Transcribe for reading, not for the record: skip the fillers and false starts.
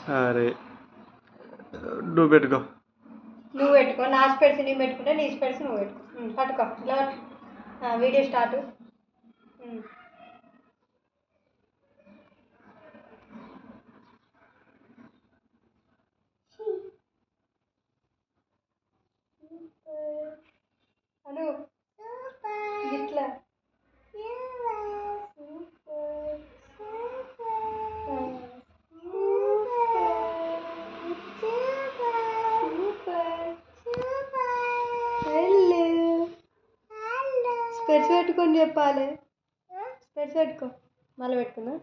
అరే నువ్వు పెట్టుకో. నువ్వు పెట్టుకో, నా స్పెడ్స్ నువ్వు పెట్టుకుంటే నీ స్పెడ్స్ నువ్వు పెట్టుకో. పట్టుకో ఇలా వీడియో స్టార్ట్. అను ఇట్లా స్పెట్స్ పెట్టుకొని చెప్పాలి. స్పెట్స్ పెట్టుకో, మళ్ళీ పెట్టుకుందా.